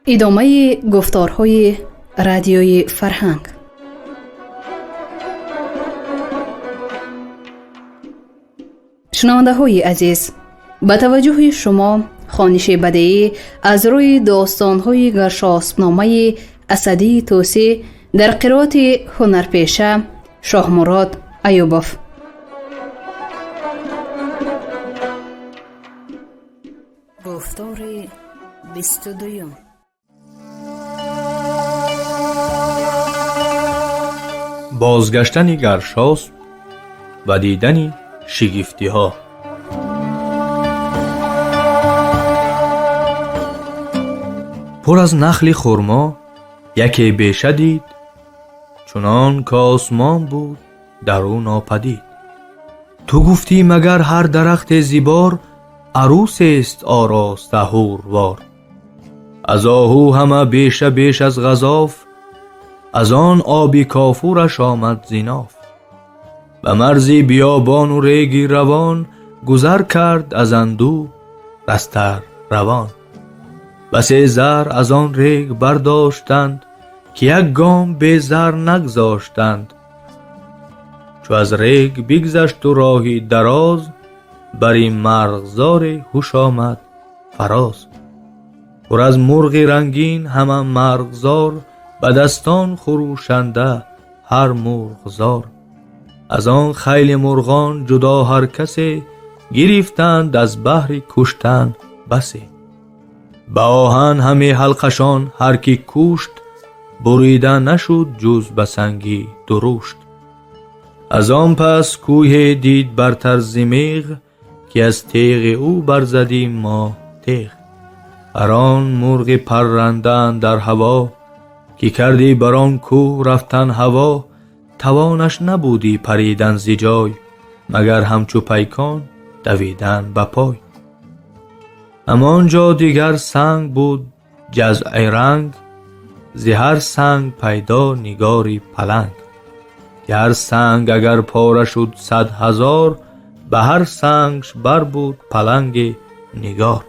ادامه گفتارهای رادیوی فرهنگ. شنونده های عزیز، به توجه شما خوانش بدیعی از روی داستان‌های گرشاسب‌نامه اسدی طوسی در قرائت هنرپیشه شاه مراد ایوبوف. گفتار 22. بازگشتن گرشاسب و دیدن شگفتی ها. پر از نخل خرما یکی بیشه دید، چنان که آسمان بود در او ناپدید. تو گفتی مگر هر درخت زیبار، عروس است آراسته حوروار. از آهو همه بیشه بیش از غضاف، از آن آبی کافورش آمد زیناف. به مرزی بیابان و ریگی روان، گذر کرد از اندوه رستر روان. بسی زر از آن ریگ برداشتند، که یک گام بی زر نگذاشتند. چو از ریگ بگذشت و راهی دراز، بری مرغزار هوش آمد فراز. پر از مرغ رنگین همه مرغزار، به دستان خروشنده هر مرغزار. از آن خیل مرغان جدا هر کسی، گرفتند از بهر کشتن بسی. به آهن همه حلقشان هر کی کشت، بریده نشد جز به سنگی درشت. از آن پس کوه دید برتر ز میغ، که از تیغ او برزدیم ما تیغ. هر آن مرغ پرنده در هوا، که کردی بر آن کوه رفتن هوا. توانش نبودی پریدن ز جای، مگر همچو پیکان دویدن به پای. همانجا دیگر سنگ بود جزع رنگ، ز هر سنگ پیدا نگاری پلنگ. که هر سنگ اگر پاره شد 100,000، به هر سنگش بر بود پلنگ نگار.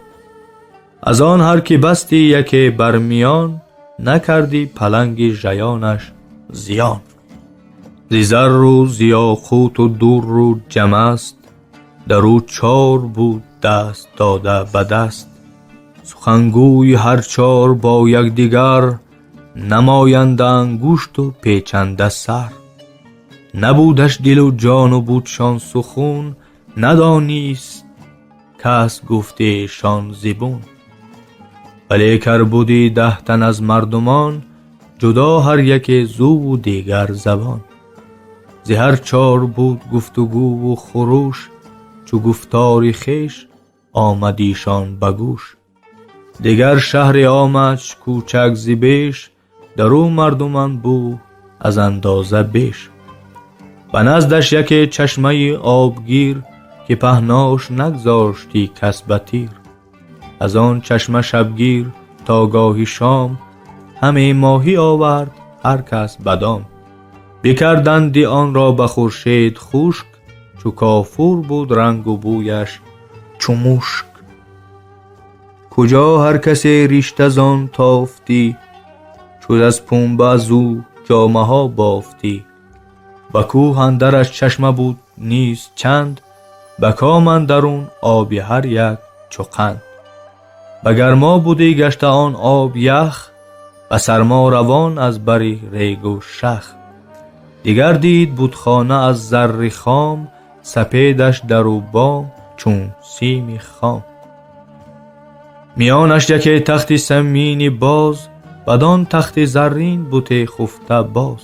از آن هر کی بستی یکی برمیان، نکردی پلنگ ژیانش زیان. ز زر و ز یاقوت و در و جمست، در او 4 بود دست داده به دست. سخنگوی هر 4 با یکدیگر، نماینده انگشت و پیچنده سر. نبودش دل و جان و بودشان سخون، ندانیست کس گفتهشان زبون. ولی کر بودی 10 تن از مردمان، جدا هر یک زو و دیگر زبان. ز هر 4 بود گفتگو و خروش، چو گفتار خویش آمدیشان به گوش. دیگر شهر آمد کوچک ز بیش، در او مردمان بود از اندازه بیش. به نزدش یکی چشمه آبگیر، که پهناش نگذاشتی کس به تیر. از آن چشمه شبگیر تا گاهی شام، همه ماهی آورد هر کس بدام. بکردندی آن را به خورشید خشک، چو کافور بود رنگ و بویش چو مشک. کجا هر کسی ریشت زان تافتی، چو از پنبه زو جامه ها بافتی. به کوه اندرش چشمه بود نیز چند، به کام اندرون آب هر یک چو قند. به گرما بودی گشته آن آب یخ، به سرما روان از بری ریگ و شخ. دیگر دید بتخانه از زر خام، سپیدش در و بام چون سیم خام. میانش یکی تخت سمینی باز، بدان تخت زرین بت خفته باز.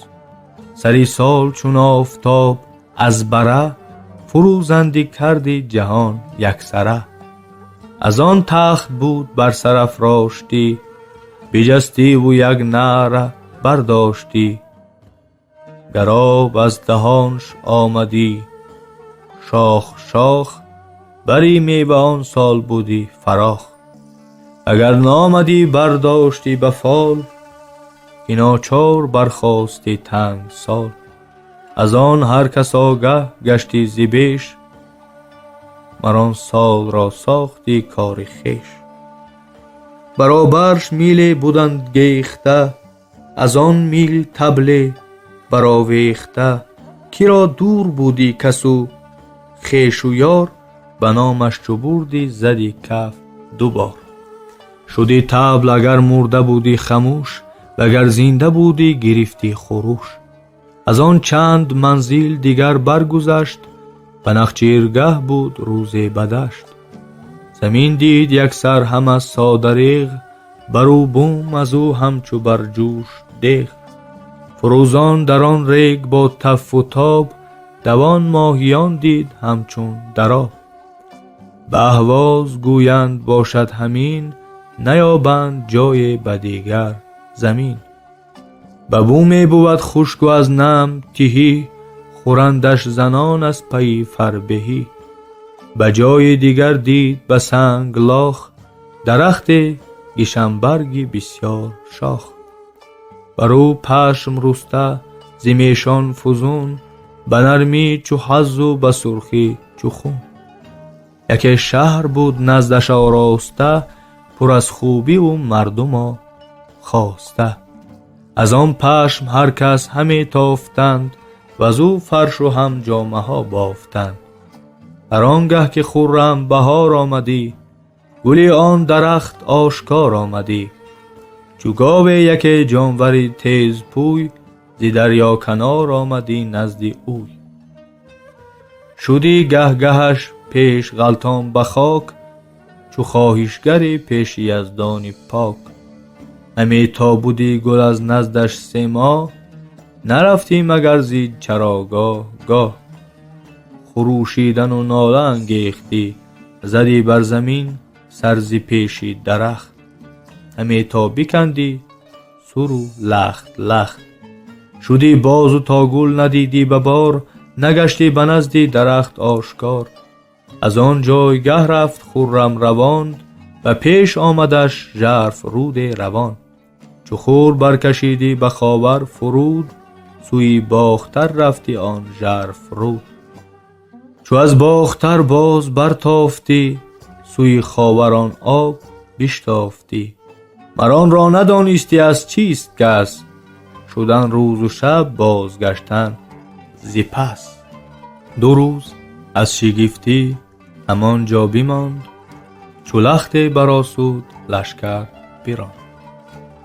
سری سال چون آفتاب از بره، فروزندی کردی جهان یکسره. از آن تخت بود بر سر افراشتی، بجستی و یک نعره برداشتی. گراب از دهانش آمدی شاخ شاخ، بری میوه آن سال بودی فراخ. اگر نامدی برداشتی به فال، که ناچار برخاستی تنگ سال. از آن هر کس آگه گشتی ز بیش، مر آن سال را ساختی کار خویش. برابرش میل بودند گیخته، از آن میل طبل برآویخته. کی را دور بودی کسو خویش و یار، به نامش چو بردی زدی کف دوبار. شدی طبل اگر مرده بودی خموش، وگر زنده بودی گرفتی خروش. از آن چند منزل دیگر برگذشت، به نخچیرگه بود روز بدشت. زمین دید یک سر هم از سادریغ، برو بوم از او همچو برجوش دیغ. فروزان در آن ریگ با تف و تاب، دوان ماهیان دید همچون دراب. به اهواز گویند باشد همین، نیابند جای بدیگر زمین. به بوم بود خشک و از نم تهی، خورندش زنان از پی فربهی. به جای دیگر دید به سنگ لاخ، درخت گشنبرگی بسیار شاخ. برو پشم رسته زمیشان فزون، به نرمی چو حز و به سرخی چو خون. یکی شهر بود نزدش آراسته، پر از خوبی و مردم خواسته. از آن پشم هر کس همی تافتند، و از او فرش و هم جامه ها بافتند. هر آنگه که خرم بهار آمدی، گلی آن درخت آشکار آمدی. چو گاو یک جانوری تیز پوی، ز دریا کنار آمدی نزد اوی. شدی گه گهش پیش غلطان به خاک، چو خواهشگری پیش یزدان پاک. همی تا بودی گل از نزدش 3 ماه، نرفتی مگر زی چراگاه گاه. خروشیدن و ناله انگیختی، زدی بر زمین سر ز پیشی درخت. همی تا بکندی سر و لخت لخت. شدی باز و تا گل ندیدی به بار، نگشتی به نزد درخت آشکار. از آن جایگه رفت خرم روان، و پیش آمدش ژرف رود روان. چو خور برکشیدی به خاور فرود، سوی باختر رفتی آن ژرف رود. چو از باختر باز برتافتی، سوی خاوران آب بشتافتی. مران را ندانستی از چیست کس، شدن روز و شب بازگشتن ز پس. 2 روز از شگفتی همان جا بماند، چو لخت برآسود لشکر براند.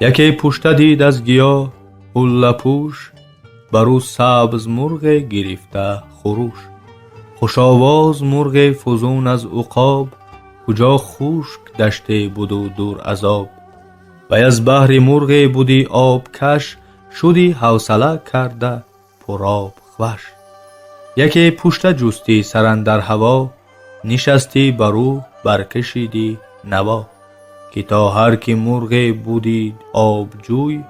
یکی پشته دید از گیاه حله پوش، برو سبز مرغ گرفته خروش. خوش آواز مرغ فزون از عقاب، کجا خشک دشته بود و دور از آب. و از بحر مرغ بودی آب کش، شدی حوصله کرده پر آب خوش. یکی پشته جستی سر اندر هوا، نشستی برو برکشیدی نوا. که تا هر که مرغ بودی آب جوی،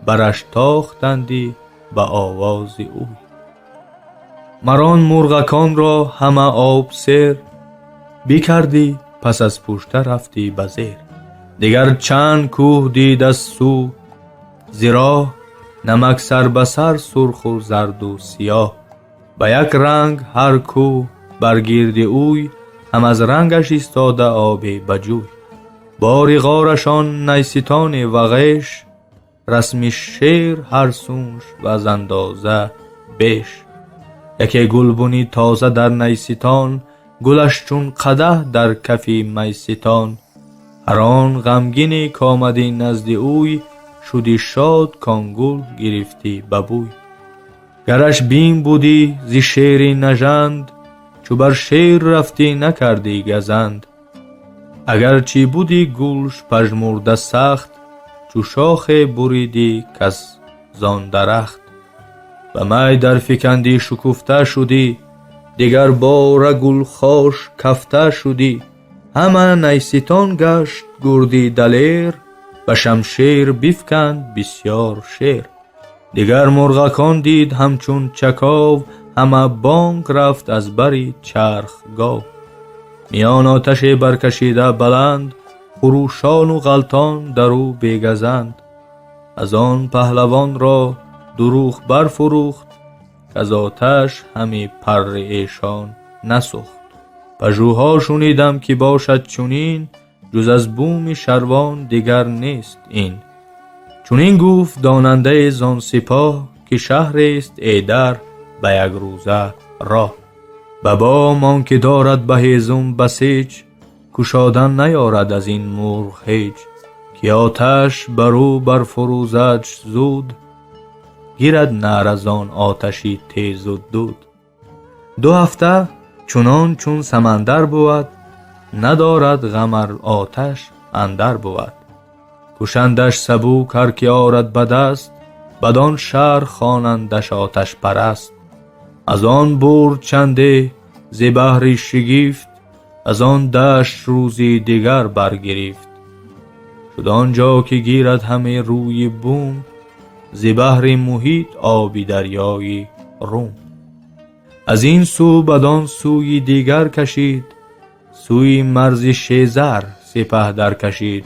برش تاختندی به آواز اوی. مران مرغکان را همه آب سیر، بکردی پس از پشته رفتی به زیر. دیگر چند کوه دید از سو ز راه، نمک سر به سر سرخ و زرد و سیاه. به یک رنگ هر کوه برگرد اوی، هم از رنگش ایستاده آب بجوی. باری غارشان نیستان و غیش، رسم شیر هر سونش و از اندازه بیش. یکی گلبنی تازه در نیستان، گلش چون قدح در کفی میستان. هر آن غمگینی کامدی نزد اوی، شدی شاد کان گل گرفتی ببوی. گرش بیم بودی زی شیری نژند، چو بر شیر رفتی نکردی گزند. اگر چی بودی گلش پژمرده سخت، چو شاخ بریدی کس زان درخت. به می در فکندی شکفته شدی، دیگر باره گل خوش کفته شدی. همه نیستان گشت گردی دلیر، به شمشیر بفکند بسیار شیر. دیگر مرغکان دید همچون چکاو، همه بانگ رفت از بری چرخ گاو. میان آتش برکشیده بلند، خروشان و غلطان درو بیگزند. از آن پهلوان را دروغ برفروخت، از آتش همی پر ایشان نسوخت. پژوها شنیدم که باشد چنین، جز از بوم شروان دیگر نیست این. چون این گفت داننده زان سپاه، که شهر است ایدر به یک روزه راه. به بام آن که دارد به هیزم بسیج، کشادن نیارد از این مرغ هیچ. که آتش برو برفروزد زود، گیرد نر از آن آتشی تیز و دود. 2 هفته چنان چون سمندر بود، ندارد غم ار آتش اندر بود. کشندش سبوک هر که آرد به دست، بدان شهر خوانندش آتش پرست. از آن برد چنده ز بحر شگفت، از آن دشت روزی دیگر برگرفت. شد آنجا که گیرد همه روی بوم، ز بحر محیط آبی دریای روم. از این سو بدان سوی دیگر کشید، سوی مرز شیزر سپه در کشید.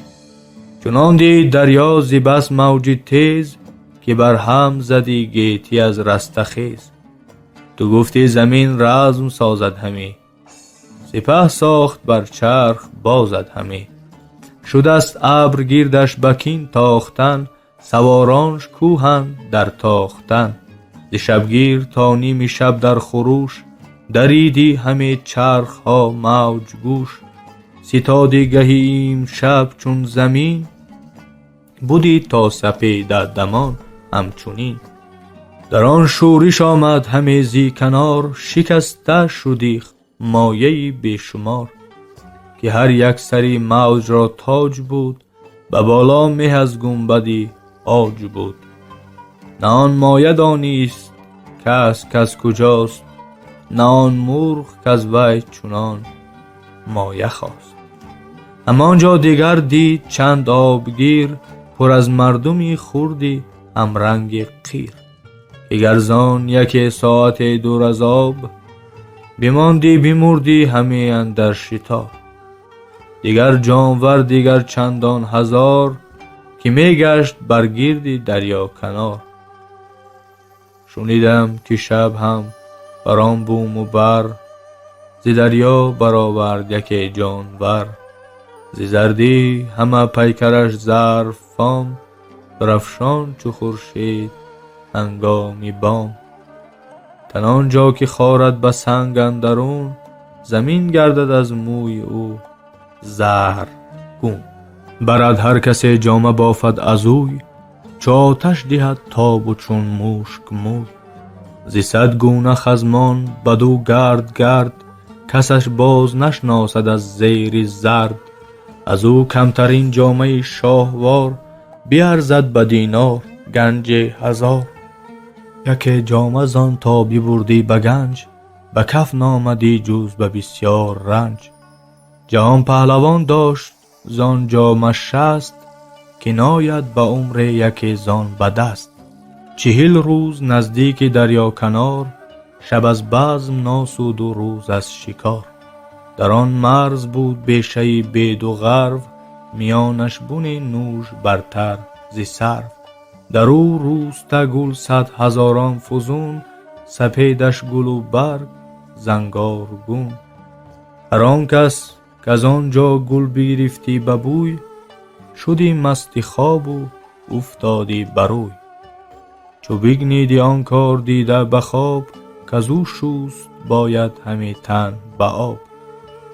چنان دید دریا ز بس موج تیز، که بر هم زدی گیتی از رستخیز. تو گفتی زمین رزم سازد همی، سپه ساخت بر چرخ بازد همی. شده است ابر گیردش بکین تاختن، سوارانش کوهند در تاختن. ز شبگیر تا نیم شب در خروش، دریدی همه چرخ ها موج گوش. ستادی گهیم شب چون زمین، بودی تا سپیده دمان همچنین. در آن شورش آمد همه زی کنار، شکسته شدی مایه بیشمار. که هر یک سری موج را تاج بود، به بالا مه از گنبدی عاج بود. نه آن مایه دانیست کس کجاست، نه آن مرغ کز وی چنان مایه خواست. همانجا دیگر دید چند آبگیر، پر از مردمی خوردی هم رنگ قیر. که گرزان یک ساعت دور از آب، بماندی بمردی همه اندر شتاب. دیگر جانور دیگر چندان هزار، که می گشت برگیردی دریا کنار. شنیدم که شب هم بران بوم و بر، ز دریا برآورد یکی جانور. ز زردی همه پیکرش زرد فام، درفشان چو خورشید هنگامی بام. تن آنجا که خارد به سنگ اندرون، زمین گردد از موی او زرگون. برد هر کسی جامه بافد از اوی، چو آتش دهد تاب و چون مشک موی. ز 100 گونه خزمان بدو گرد، کسش باز نشناسد از زیر زرد. از او کمترین جامه شاهوار، بیارزد به دینار گنج 1000. یکی جامه زان تا ببردی به گنج، به کف نامدی جز به بسیار رنج. جهان پهلوان داشت زان جامه 60، که ناید به عمر یکی زان به دست. 40 روز نزدیک دریا کنار، شب از بزم ناسود و روز از شکار. در آن مرز بود بیشه بید و غرو، میانش بن نوش برتر ز سرو. در او روسته گل 100 هزاران فزون، سپیدش گل و برگ زنگارگون. هر آن کس که از آنجا گل بگرفتی به بوی، شدی مست خواب و افتادی بروی. چو بگنیدی آن کار دیده به خواب، کز او شوست باید همی تن به آب.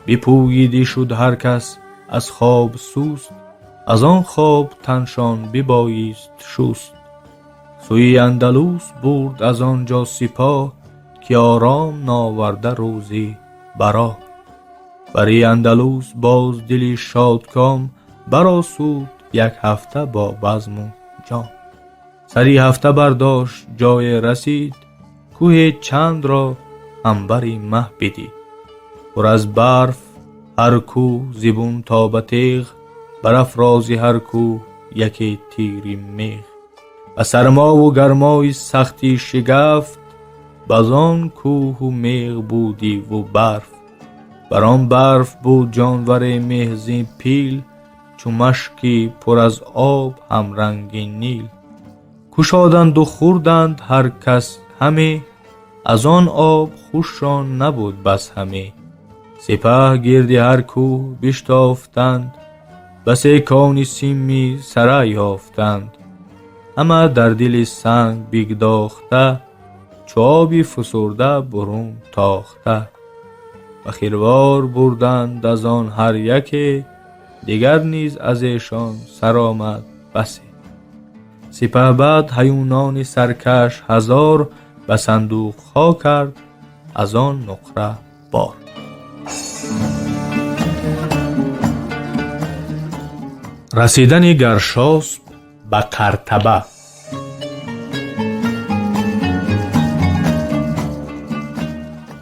بپوییدی شد هر کس از خواب سوست، از آن خواب تنشان ببایست شست. سوی اندلس برد از آنجا سپاه، که آرام ناورده روزی براه. بری اندلس باز دلی شادکام، برآسود 1 هفته با بزم و جام. سری هفته برداشت جای رسید، کوه چند را عنبری مه بدید. پر از برف هر کوه زبون تا به تیغ، برافرازی هر کوه یکی تیری میغ. و سرما و گرمای سختی شگفت، بزان کوه و میغ بودی و برف. بران برف بود جانور مهزی پیل، چو مشکی پر از آب هم رنگ نیل. کشادند و خوردند هر کس همه، از آن آب خوششان نبود بس همه. سپه گردی هر کوه بشتافتند، بسی کانی سیمی سرا یافتند. همه در دل سنگ بگداخته، چو آبی فسرده برون تاخته. و خیروار بردند از آن هر یکی، دیگر نیز از ایشان سر آمد بسی. سپهبد هیونان سرکش هزار، به صندوق ها کرد از آن نقره بار. رسیدن گرشاسپ به قرطبه.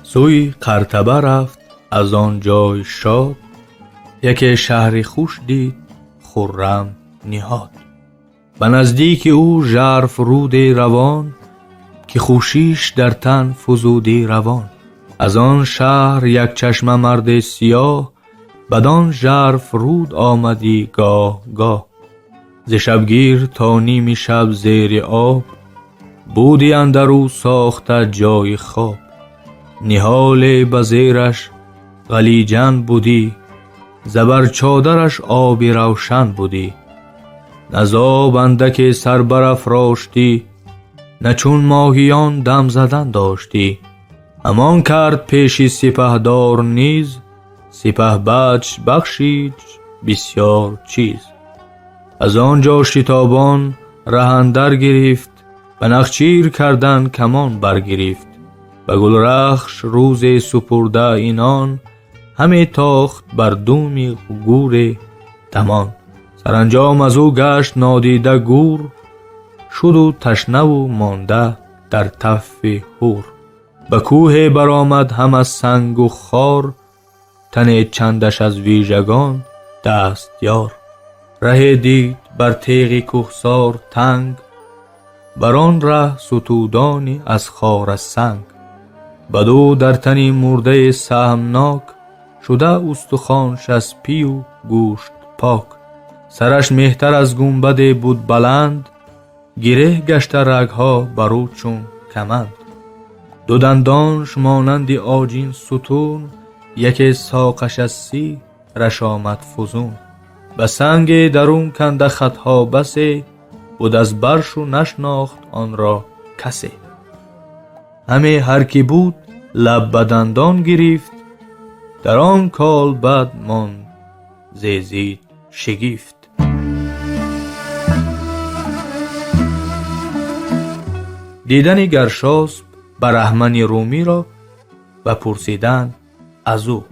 سوی قرطبه رفت از آن جای شاد، یک شهر خوش دید خرم نهاد. به نزدیک او ژرف رود روان، که خوشیش در تن فزودی روان. از آن شهر یک چشمه مرد سیاه، بدان ژرف رود آمدی گاه گاه. ز شبگیر تا نیم شب زیر آب، بودی اندرو ساخته جای خواب. نهال به زیرش غلیجن بودی، زبر چادرش آب روشن بودی. نزاب اندک سر برافراشتی، نه چون ماهیان دم زدن داشتی. همان کرد پیش سپهدار نیز، سپهبد بخشید بسیار چیز. از آنجا شتابان ره اندر گرفت، به نخچیر کردن کمان برگرفت. به گلرخش روز سپرده اینان، همه تاخت بر دوم گور دمان. سرانجام از او گشت نادیده گور، شد و تشنه و مانده در تف هور. به کوه برآمد هم از سنگ و خار، تن چندش از ویژگان دست یار. ره دید بر تیغ کوهسار تنگ، بر آن ره ستودانی از خار سنگ. بدو در تنی مرده سهمناک، شده استخوانش از پی و گوشت پاک. سرش مهتر از گنبد بود بلند، گره گشته رگها برو چون کمند. دو دندانش مانند آجین ستون، یک ساقش از سی رشامت فزون. به سنگ درون کنده خطها بسی، بود از برش و نشناخت آن را کسی. همه هر کی بود لب به دندان گرفت، در آن کال بد ماند زیزید شگفت. دیدن گرشاسپ بهرمن رومی را و پرسیدن از او.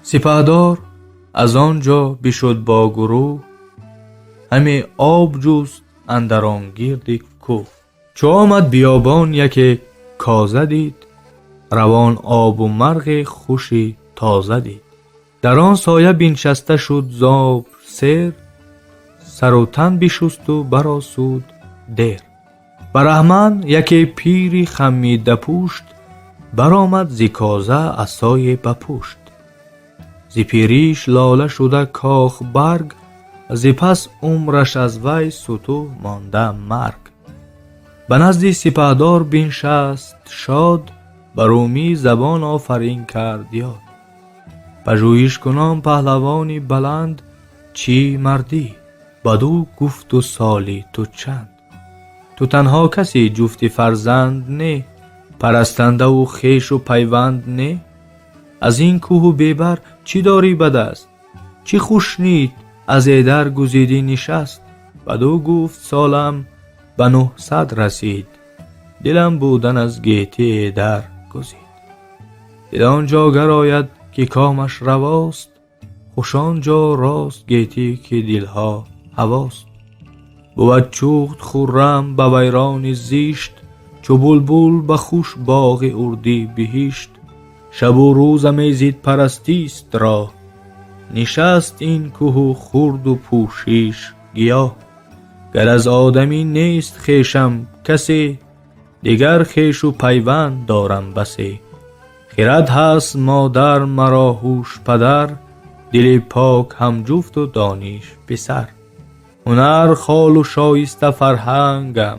سپهدار از آنجا بشد با گروه، همه آب جست اندر آن گرد کوه. چو آمد بیابان یک کازه دید، روان آب و مرغ خوشی تازه دید. در آن سایه بنشسته شد زاب سیر، سر و تن بشست و برآسود دیر. بهرمن یک پیری خمیده پوشت، برآمد ز کازه عصای بپشت. ز پیریش لاله شده کاخ برگ، ز پس عمرش از وی ستو مانده مرگ. به نزد سپهدار بنشست شاد، به رومی زبان آفرین کرد یاد. پژوهش کنان پهلوانی بلند، چی مردی بدو گفت و سالی تو چند. تو تنها کسی جفت فرزند نه، پرستنده و خویش و پیوند نه. از این کوه و بیبر چی داری به دست، چی خوشنید از ایدر گزیدی نشست. بدو گفت سالم به 900 رسید، دلم بودن از گیتی ایدر گزید. دل آنجا گراید که کامش رواست، خوش آنجا راست گیتی که دلها هواست. بود چوخت خرم به ویران زیشت، چو بلبل به خوش باغ اردی بهشت. شب و روز میزید پرستیست را، نشست این کوه خورد و پوشیش گیاه. گر از آدمی نیست خویشم کسی، دیگر خویش و پیوند دارم بسی. خرد هست مادر مرا هوش پدر، دل پاک هم جفت و دانش پسر. هنر خال و شایسته فرهنگم،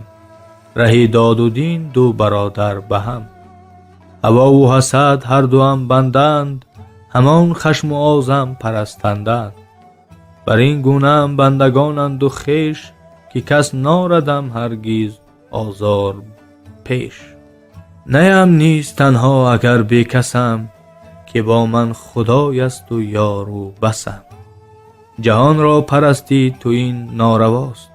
ره داد و دین دو برادر به هم. هوا و حسد هر دو هم بندند، همان خشم و آزم پرستندند. بر این گونه هم بندگانند و خویش، که کس ناردم هرگیز آزار پیش. نیم نیست تنها اگر بی کسم، که با من خدای است و یار و بسم. جهان را پرستی تو این نارواست،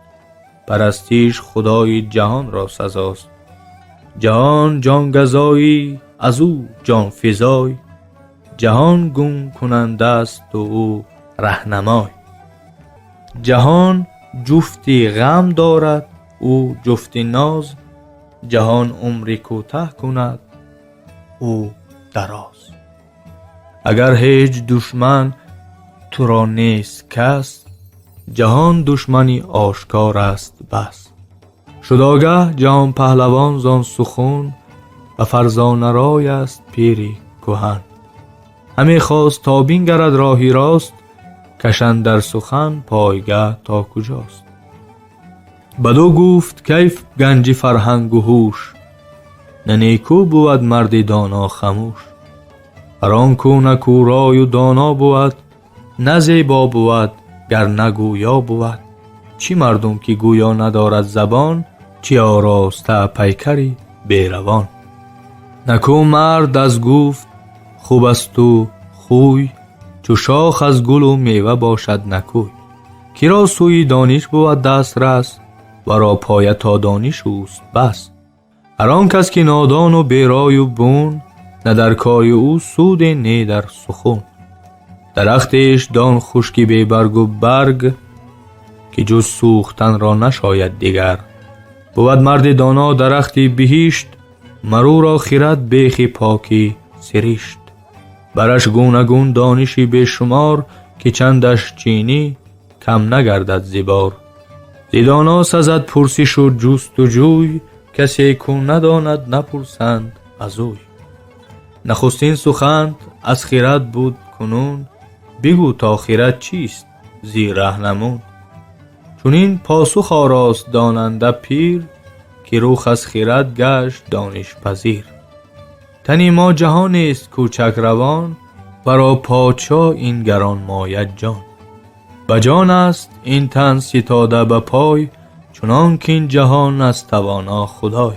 پرستیش خدای جهان را سزاست. جهان جان گزایی از او جان فزای، جهان گم کننده است و او رهنمای. جهان جفتی غم دارد او جفتی ناز، جهان عمری کوته کند او دراز. اگر هیچ دشمن تو را نیست کس، جهان دشمنی آشکار است بس. شد آگه جهان پهلوان زان سخن، و فرزانه رای است پیری کهن. همی خواست تا بینگرد راهی راست، کشند در سخن پایگه تا کجاست. بدو گفت کیف گنج فرهنگ و هوش، نه نیکو بود مرد دانا خموش. هر آن کو نکو رای و دانا بود، نه زیبا بود گر نگویا بود. چی مردم که گویا ندارد زبان، چی آراسته پیکری بیروان. نکو مرد از گفت خوب است و خوی، چو شاخ از گل و میوه باشد نکوی. کی را سوی دانش بود دست رس، ورا پایه تا دانش اوست بس. هر آن کس که نادان و بیرای و بون، نه در کار او سود نه در سخن. درختش دان خشکی بی برگ و برگ، که جز سوختن را نشاید دیگر. بود مرد دانا درختی بهشت، مرو را خیرد بیخی پاکی سریشت. برش گوناگون دانشی بی شمار، که چندش چینی کم نگردد زیبار. زیدانا سزد پرسش و جست و جوی، کسی کو نداند نپرسند از اوی. نخستین سخن از خیرت بود کنون، بگو تا خیرت چیست زی رهنمون. چون این پاسخ آراست داننده پیر، که روخ از خیرت گشت دانش پذیر. تنی ما جهان است کوچک روان، برا پادشاه این گران مایه جان. بجان است این تن ستاده به پای، چنان که این جهان از توانا خدای.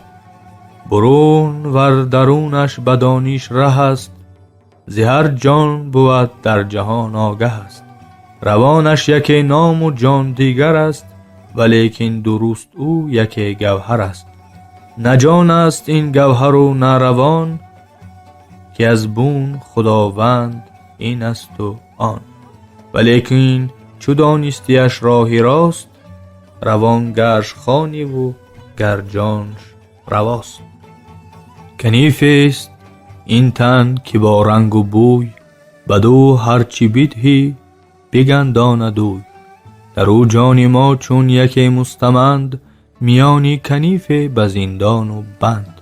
برون ور درونش بدانیش ره است، زهر جان بود در جهان آگه است. روانش یکی نام و جان دیگر است، ولیکن درست او یکی گوهر است. نه جان است این گوهر و نه روان، که از بون خداوند این است و آن. ولیکن چو دانستیش راهی راست، روان گرش خانی و گر جانش رواست. کنیف است این تن که با رنگ و بوی، بدو هرچی بدهی بگنداند اوی. در او جان ما چون یکی مستمند، میانی کنیف به زندان و بند.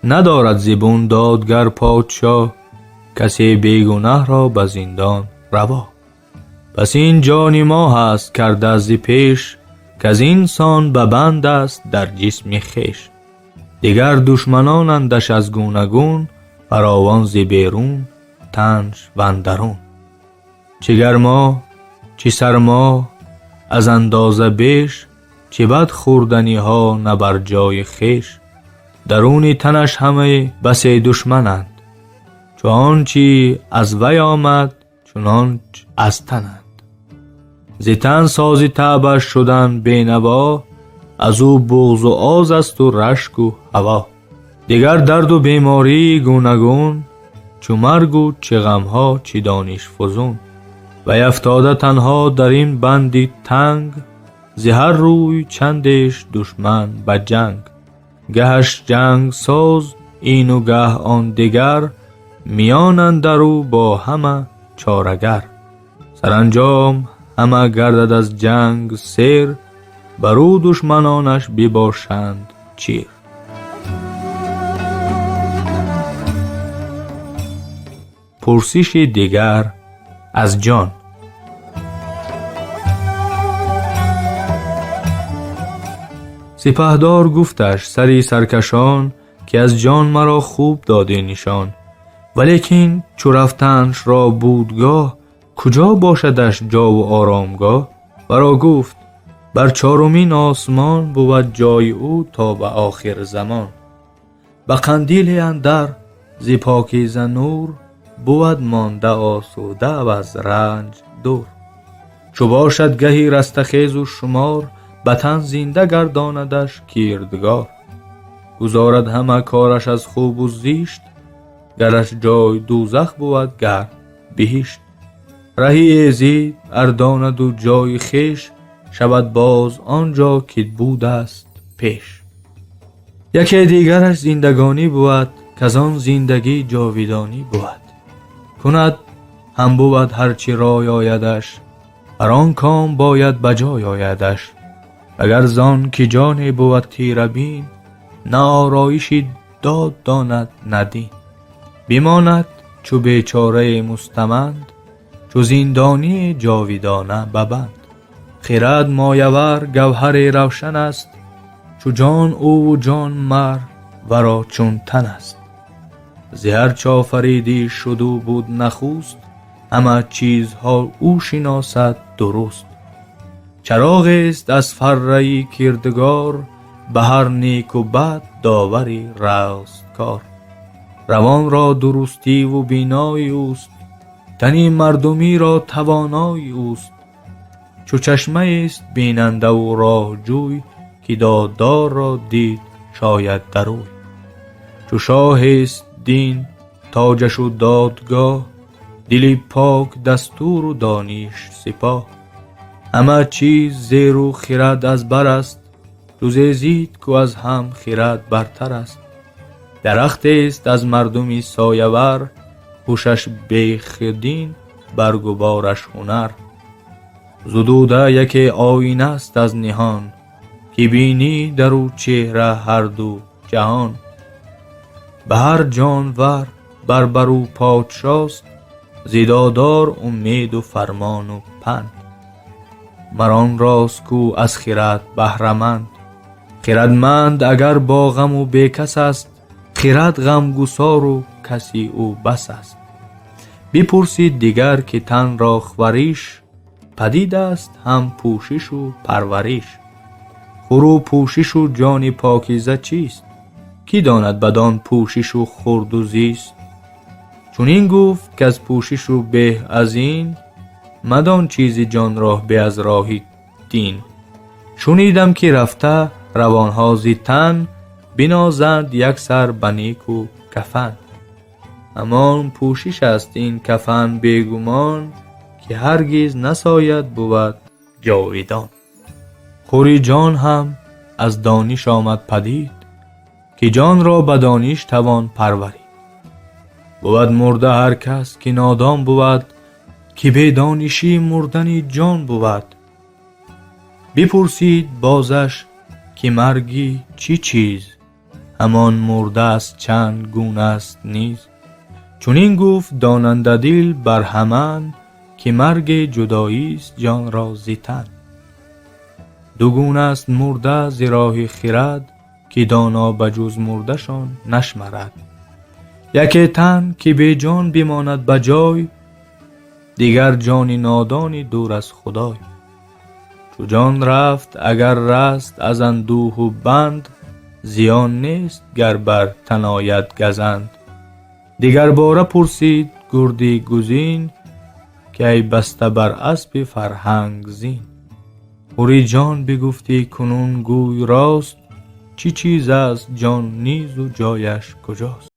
ندارد زبون دادگر پادشاه، کسی بیگناه را به زندان روا. پس این جان ما هست کرده از پیش، که از انسان به بند است در جسم خیش. دیگر دشمنانندش از گوناگون، فراوان ز بیرون تنش و اندرون. چه گرما چه سرما از اندازه بیش، چه بد خوردنی ها نه بر جای خیش. درون تنش همه بسی دشمنند، چون چی از وی آمد چنانچ از تنند. ز تن سازی تعبش شدن بینوا، از او بغض و آز است و رشک و هوا. دیگر درد و بیماری گوناگون، چو مرگ و چه غمها چه دانش فزون. و افتاده تنها در این بندی تنگ، ز هر روی چندش دشمن به جنگ. گهش جنگ ساز این و گه آن دیگر، میان اندرو با همه چارگر. سرانجام همه گردد از جنگ سیر، برو دشمنانش بباشند چیر. پرسش دیگر از جان. سپهدار گفتش سری سرکشان، که از جان مرا خوب داده نشان. ولیکن چو رفتنش را بودگاه، کجا باشدش جا و آرامگاه؟ ورا گفت بر چارمین آسمان، بود جای او تا به آخر زمان. به قندیل اندر ز پاکیزه نور، بود مانده آسوده و از رنج دور. چو باشد گهی رستخیز و شمار، به تن زنده گرداندش کردگار. گزارد همه کارش از خوب و زیشت، گرش جای دوزخ بود گر بهشت. رهی ایزی ارداند و جای خیش، شود باز آنجا که بود است پیش. یکی دیگرش زندگانی بود، که آن زندگی جاویدانی بود. کند هم بود هرچی رای آیدش، هر آن کام باید بجای آیدش. اگر زان که جانی بود تیره بین، نه آرایشی داد داند ندین. بماند چو بیچاره مستمند، چو زندانی جاویدانه ببند. خرد مایور گوهر روشن است، چو جان او و جان مر ورا چون تن است. ز هر چه آفریدی شد و بود نخست، همه چیزها او شناسد درست. چراغ است از فره کردگار، به هر نیک و بد داوری رستگار. روان را درستی و بینای اوست، تن مردمی را توانای اوست. چو چشمه است بیننده و راه جوی، که دادار را دید شاید دروی. چو شاه است دین تاجش و دادگاه، دلی پاک دستور و دانش سپاه. همه چیز زیر و خرد از بر است، جز زید که از هم خرد برتر است. درخت است از مردمی سایه ور، پوشش بیخدین برگ و بارش هنر. زدوده یکی آینه است از نهان، که بینی در او چهره هر دو جهان. به هر جانور بر او پادشاست، زیدادار امید و فرمان و پند. مران راست کو از خرد بهرمند، خردمند اگر با غم و بیکس است. خرد غمگسار و کسی او بس است. بپرسید دیگر که تن را خوریش، پدید است هم پوشش و پرورش. خور و پوشش و جان پاکیزه چیست؟ کی داند بدان پوشش و خورد و زیست؟ چون این گفت که از پوشش و به از این، مدان چیزی جان راه به از راهی دین. شنیدم که رفته روانها زی تن، بنازند یک سر بنیک و کفن. همان پوشش است این کفن بیگمان، که هرگز نساید بود جاویدان. خوری جان هم از دانش آمد پدید، که جان را به دانش توان پرورید. بود مرده هر کس که نادان بود، که به دانشی مردن جان بود. بپرسید بازش که مرگی چی چیز، همان مرده است چند گونه است نیز. چون این گفت داننده دل بر همان، که مرگ جدایی است جان را ز تن. دو گونه است مرده ز راه خرد، که دانا بجز مرده شان نشمرد. یکی تن که به جان بماند بجای، دیگر جان نادانی دور از خدای. چو جان رفت اگر رست از اندوه و بند، زیان نیست گر بر تن آید گزند. دیگر باره پرسید گردی گزین، که ای بسته بر اسب فرهنگ زین. خوری جان بگفتی کنون گوی راست، چی چیز است جان نیز و جایش کجاست؟